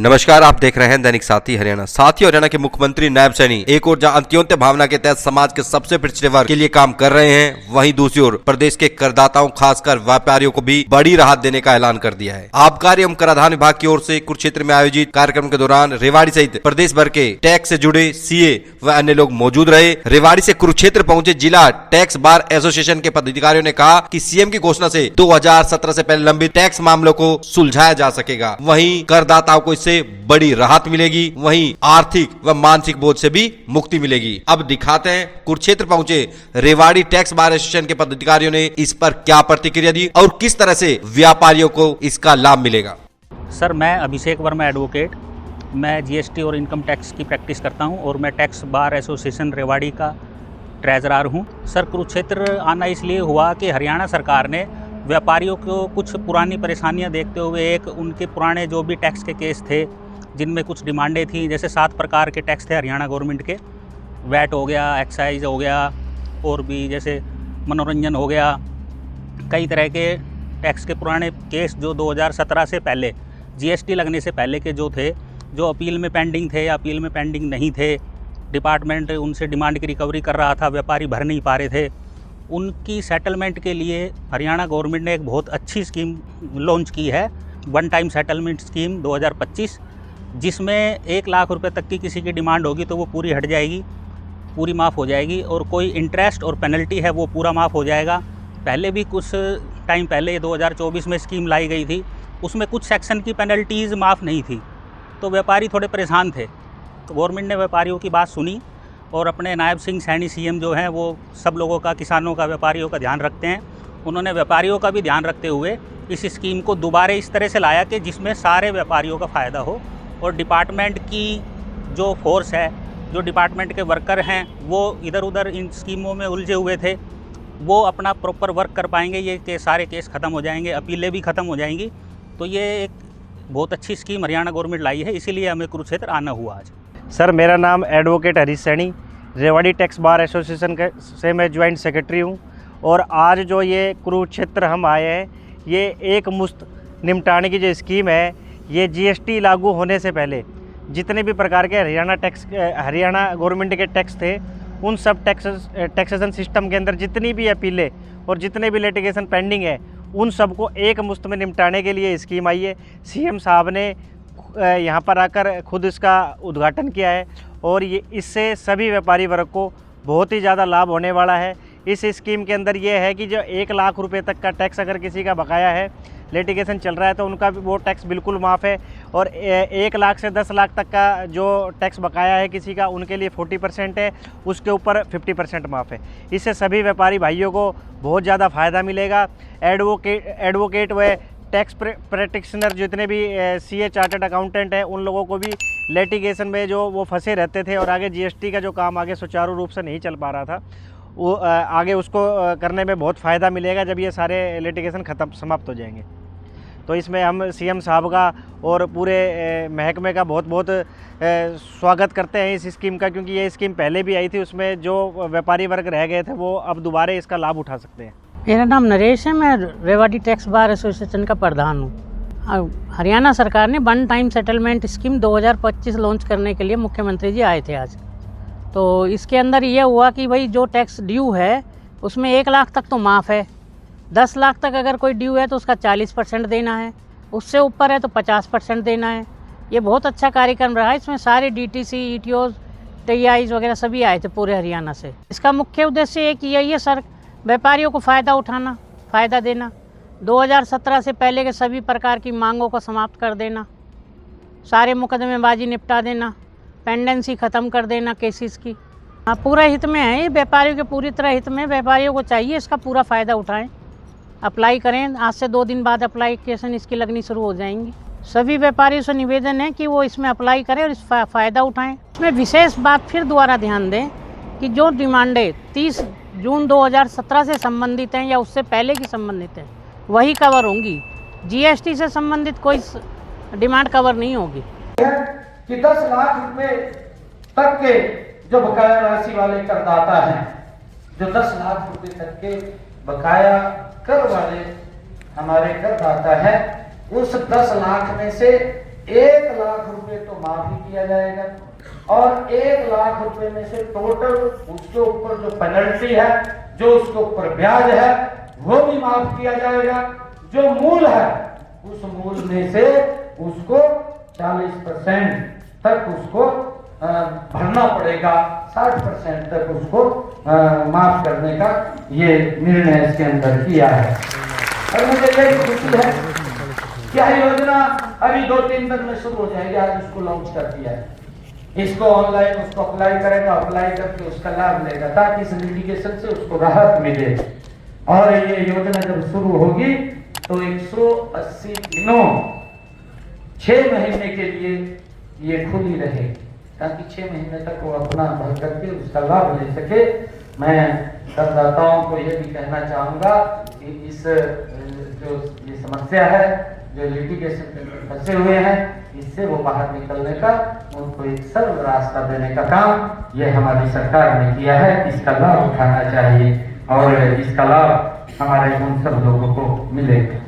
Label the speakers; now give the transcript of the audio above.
Speaker 1: नमस्कार, आप देख रहे हैं दैनिक साथी हरियाणा। साथी हरियाणा के मुख्यमंत्री नायब सैनी एक ओर जहां अंत्योदय भावना के तहत समाज के सबसे पिछड़े वर्ग के लिए काम कर रहे हैं, वहीं दूसरी ओर प्रदेश के करदाताओं खासकर व्यापारियों को भी बड़ी राहत देने का ऐलान कर दिया है। आबकारी एवं कराधान विभाग की ओर से कुरुक्षेत्र में आयोजित कार्यक्रम के दौरान रेवाड़ी सहित प्रदेश भर के टैक्स से जुड़े सीए व अन्य लोग मौजूद रहे। रेवाड़ी से कुरुक्षेत्र पहुंचे जिला टैक्स बार एसोसिएशन के पदाधिकारियों ने कहा कि सीएम की घोषणा से 2017 से पहले लंबित टैक्स मामलों को सुलझाया जा सकेगा। वहीं करदाताओं को इससे बड़ी राहत मिलेगी, वहीं आर्थिक व मानसिक बोझ से भी मुक्ति मिलेगी। अब दिखाते हैं कुरुक्षेत्र पहुंचे रेवाड़ी टैक्स बार एसोसिएशन के पदाधिकारियों ने इस पर क्या प्रतिक्रिया दी और किस तरह से व्यापारियों को इसका लाभ मिलेगा।
Speaker 2: सर, मैं अभिषेक वर्मा एडवोकेट, मैं जीएसटी और इनकम टैक्स की प्रैक्टिस करता हूं और मैं टैक्स बार एसोसिएशन रेवाड़ी का ट्रेजरर हूं। सर, कुरुक्षेत्र आना इसलिए हुआ कि हरियाणा सरकार ने व्यापारियों को कुछ पुरानी परेशानियां देखते हुए एक उनके पुराने जो भी टैक्स के केस थे जिनमें कुछ डिमांडें थी, जैसे 7 प्रकार के टैक्स थे हरियाणा गवर्नमेंट के, वैट हो गया, एक्साइज हो गया और भी जैसे मनोरंजन हो गया, कई तरह के टैक्स के पुराने केस जो 2017 से पहले जीएसटी लगने से पहले के जो थे, जो अपील में पेंडिंग थे या अपील में पेंडिंग नहीं थे, डिपार्टमेंट उनसे डिमांड की रिकवरी कर रहा था, व्यापारी भर नहीं पा रहे थे, उनकी सेटलमेंट के लिए हरियाणा गवर्नमेंट ने एक बहुत अच्छी स्कीम लॉन्च की है, वन टाइम सेटलमेंट स्कीम 2025, जिसमें 1 लाख रुपए तक की किसी की डिमांड होगी तो वो पूरी हट जाएगी, पूरी माफ़ हो जाएगी और कोई इंटरेस्ट और पेनल्टी है वो पूरा माफ़ हो जाएगा। पहले भी कुछ टाइम पहले 2024 में स्कीम लाई गई थी, उसमें कुछ सेक्शन की पेनल्टीज़ माफ़ नहीं थी, तो व्यापारी थोड़े परेशान थे। तो गवर्नमेंट ने व्यापारियों की बात सुनी और अपने नायब सिंह सैनी सीएम जो हैं वो सब लोगों का, किसानों का, व्यापारियों का ध्यान रखते हैं। उन्होंने व्यापारियों का भी ध्यान रखते हुए इस स्कीम को दोबारा इस तरह से लाया कि जिसमें सारे व्यापारियों का फ़ायदा हो और डिपार्टमेंट की जो फोर्स है, जो डिपार्टमेंट के वर्कर हैं, वो इधर उधर इन स्कीमों में उलझे हुए थे, वो अपना प्रॉपर वर्क कर पाएंगे, ये कि सारे केस ख़त्म हो जाएंगे, अपीलें भी ख़त्म हो जाएंगी। तो ये एक बहुत अच्छी स्कीम हरियाणा गवर्नमेंट लाई है, इसीलिए हमें कुरुक्षेत्र आना हुआ आज।
Speaker 3: सर, मेरा नाम advocate Harish Saini, Rewari tax bar association से मैं ज्वाइंट सेक्रेटरी हूँ। और आज जो ये कुरुक्षेत्र हम आए हैं, ये एक मुश्त निपटाने की जो स्कीम है, ये जीएसटी लागू होने से पहले जितने भी प्रकार के हरियाणा गवर्नमेंट के टैक्स थे, उन सब टैक्सेशन सिस्टम के अंदर जितनी भी अपीलें और जितने भी लिटिगेशन पेंडिंग है, उन सबको एक मुश्त में निपटाने के लिए स्कीम आई है। सीएम साहब ने यहाँ पर आकर खुद इसका उद्घाटन किया है और ये इससे सभी व्यापारी वर्ग को बहुत ही ज़्यादा लाभ होने वाला है। इस स्कीम के अंदर ये है कि जो 1 लाख रुपए तक का टैक्स अगर किसी का बकाया है, लिटिगेशन चल रहा है, तो उनका भी वो टैक्स बिल्कुल माफ़ है। और 1 लाख से 10 लाख तक का जो टैक्स बकाया है किसी का, उनके लिए 40% है, उसके ऊपर 50% माफ़ है। इससे सभी व्यापारी भाइयों को बहुत ज़्यादा फ़ायदा मिलेगा। एडवोकेट व टैक्स प्रैक्टिशनर जितने भी सीए चार्टर्ड अकाउंटेंट हैं, उन लोगों को भी लिटिगेशन में जो वो फंसे रहते थे और आगे जीएसटी का जो काम आगे सुचारू रूप से नहीं चल पा रहा था, वो आगे उसको करने में बहुत फ़ायदा मिलेगा जब ये सारे लिटिगेशन समाप्त हो जाएंगे। तो इसमें हम सीएम साहब का और पूरे महकमे का बहुत बहुत स्वागत करते हैं इस स्कीम का, क्योंकि ये स्कीम पहले भी आई थी, उसमें जो व्यापारी वर्ग रह गए थे वो अब दोबारा इसका लाभ उठा सकते हैं।
Speaker 4: मेरा नाम नरेश है, मैं रेवाड़ी टैक्स बार एसोसिएशन का प्रधान हूँ। हरियाणा सरकार ने one time settlement scheme 2025 launch करने के लिए मुख्यमंत्री जी आए थे आज। तो इसके अंदर ये हुआ कि भाई जो टैक्स ड्यू है उसमें 1 लाख तक तो माफ़ है, 10 लाख तक अगर कोई ड्यू है तो उसका 40% देना है, उससे ऊपर है तो 50% देना है। ये बहुत अच्छा कार्यक्रम रहा। इसमें सारे डीटीसी, ईटीओज, टीआईज वगैरह सभी आए थे पूरे हरियाणा से। इसका मुख्य उद्देश्य एक यही है सर, व्यापारियों को फ़ायदा उठाना, फ़ायदा देना, 2017 से पहले के सभी प्रकार की मांगों को समाप्त कर देना, सारे मुकदमेबाजी निपटा देना, पेंडेंसी ख़त्म कर देना केसेस की। हाँ, पूरा हित में है ये, व्यापारियों के पूरी तरह हित में। व्यापारियों को चाहिए इसका पूरा फ़ायदा उठाएं, अप्लाई करें। आज से 2 दिन बाद अप्लाईकेशन इसकी लगनी शुरू हो जाएंगी। सभी व्यापारियों से निवेदन है कि वो इसमें अप्लाई करें और इस फ़ायदा उठाएं। इसमें विशेष बात फिर दोबारा ध्यान दें कि जो डिमांडें 30 जून 2017 से संबंधित हैं या उससे पहले की संबंधित हैं, वही कवर होंगी। जीएसटी से संबंधित कोई डिमांड कवर नहीं होगी।
Speaker 5: कि 10 लाख रुपए तक के जो बकाया राशि वाले करदाता हैं, जो 10 लाख रुपए तक के बकाया कर वाले हमारे करदाता हैं, उस 10 लाख में से 1 लाख रुपए तो माफ ही किया जाएगा और 1 लाख रुपए में से टोटल उसके ऊपर जो पेनल्टी है, जो उसके ऊपर ब्याज है, वो भी माफ किया जाएगा। जो मूल है उस मूल में से उसको 40% तक उसको भरना पड़ेगा, 60% तक उसको माफ करने का ये निर्णय इसके अंदर किया है। और मुझे यही खुशी है कि यह योजना अभी 2-3 दिन में शुरू हो जाएगी। आज इसको लॉन्च कर दिया है, इसको ऑनलाइन उसको अप्लाई करेगा, अप्लाई करके उसका लाभ लेगा ताकि इस लिटिगेशन से उसको राहत मिले। और ये योजना जब शुरू होगी तो 180 दिनों 6 महीने के लिए ये खुली रहेगी ताकि 6 महीने तक वो अपना भर करके उसका लाभ ले सके। मैं करदाताओं को ये भी कहना चाहूँगा कि इस जो ये समस्या है, जो लिटिगेशन में फंसे हुए हैं, इससे वो बाहर निकलने का उनको एक सरल रास्ता देने का काम ये हमारी सरकार ने किया है। इसका लाभ उठाना चाहिए और इसका लाभ हमारे उन सब लोगों को मिलेगा।